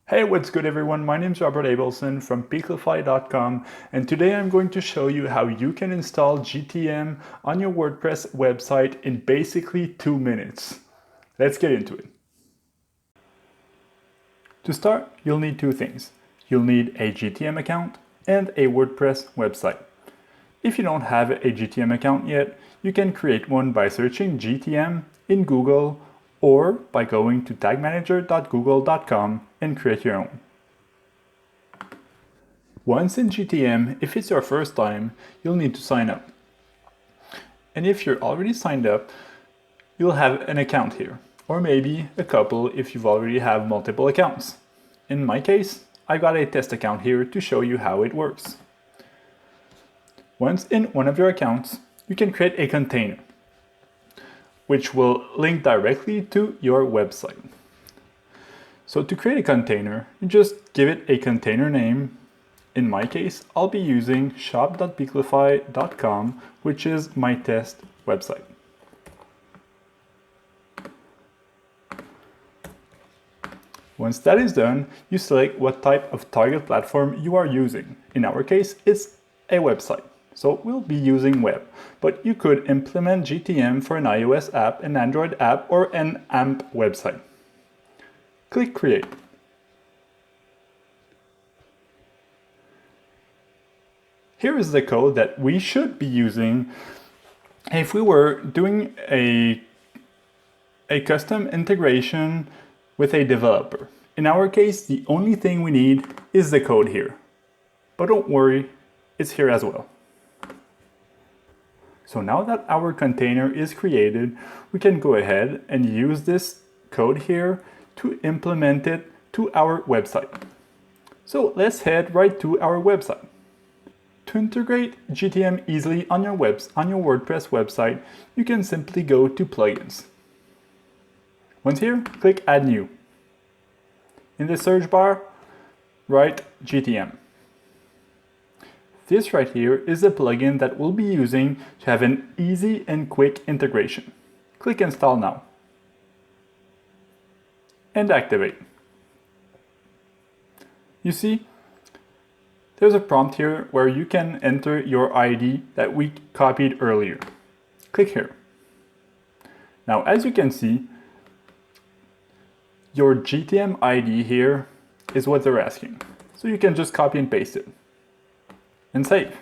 Hey, what's good everyone? My name is Robert Abelson from Piclify.com, and today I'm going to show you how you can install GTM on your WordPress website in basically 2 minutes. Let's get into it. To start, you'll need two things. You'll need a GTM account and a WordPress website. If you don't have a GTM account yet, you can create one by searching GTM in Google or by going to tagmanager.google.com and create your own. Once in GTM, if it's your first time, you'll need to sign up. And if you're already signed up, you'll have an account here, or maybe a couple if you've already have multiple accounts. In my case, I got a test account here to show you how it works. Once in one of your accounts, you can create a container, which will link directly to your website. So to create a container, you just give it a container name. In my case, I'll be using shop.piclify.com, which is my test website. Once that is done, you select what type of target platform you are using. In our case, it's a website, so we'll be using web. But you could implement GTM for an iOS app, an Android app, or an AMP website. Click Create. Here is the code that we should be using if we were doing a custom integration with a developer. In our case, the only thing we need is the code here. But don't worry, it's here as well. So now that our container is created, we can go ahead and use this code here to implement it to our website. So let's head right to our website. To integrate GTM easily on your WordPress website, you can simply go to Plugins. Once here, click Add New. In the search bar, write GTM. This right here is a plugin that we'll be using to have an easy and quick integration. Click Install now. And activate. You see, there's a prompt here where you can enter your ID that we copied earlier. Click here. Now, as you can see, your GTM ID here is what they're asking. So you can just copy and paste it and save.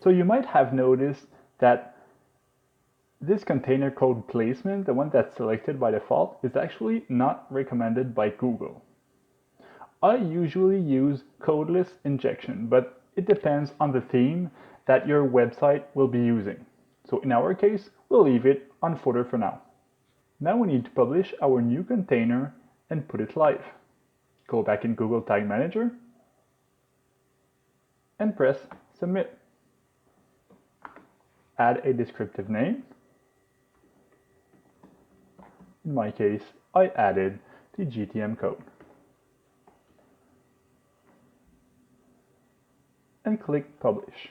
So you might have noticed that this container code placement, the one that's selected by default, is actually not recommended by Google. I usually use codeless injection, but it depends on the theme that your website will be using. So in our case, we'll leave it on footer for now. Now we need to publish our new container and put it live. Go back in Google Tag Manager and press Submit. Add a descriptive name. In my case, I added the GTM code. And click Publish.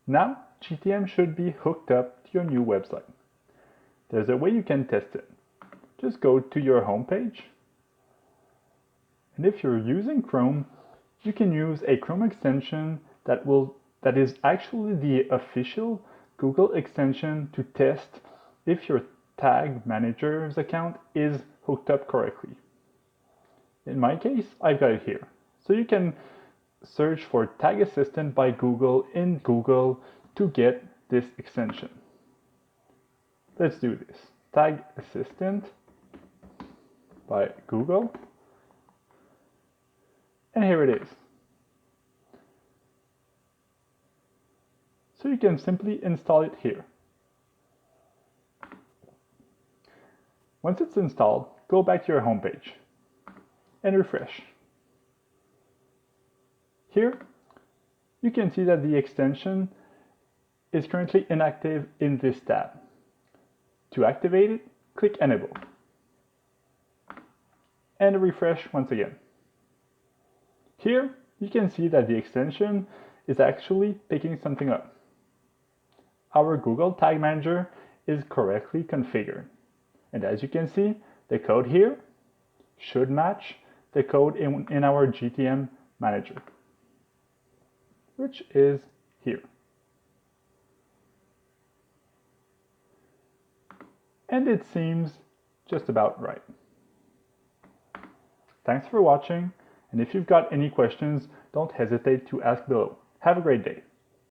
Now, GTM should be hooked up to your new website. There's a way you can test it. Just go to your home page. And if you're using Chrome, you can use a Chrome extension that is actually the official Google extension to test if your Tag Manager's account is hooked up correctly. In my case, I've got it here. So you can search for Tag Assistant by Google in Google to get this extension. Let's do this. Tag Assistant by Google. And here it is. So you can simply install it here. Once it's installed, go back to your home page and refresh. Here, you can see that the extension is currently inactive in this tab. To activate it, click Enable. And refresh once again. Here, you can see that the extension is actually picking something up. Our Google Tag Manager is correctly configured. And as you can see, the code here should match the code in our GTM manager, which is here. And it seems just about right. Thanks for watching, and if you've got any questions, don't hesitate to ask below. Have a great day.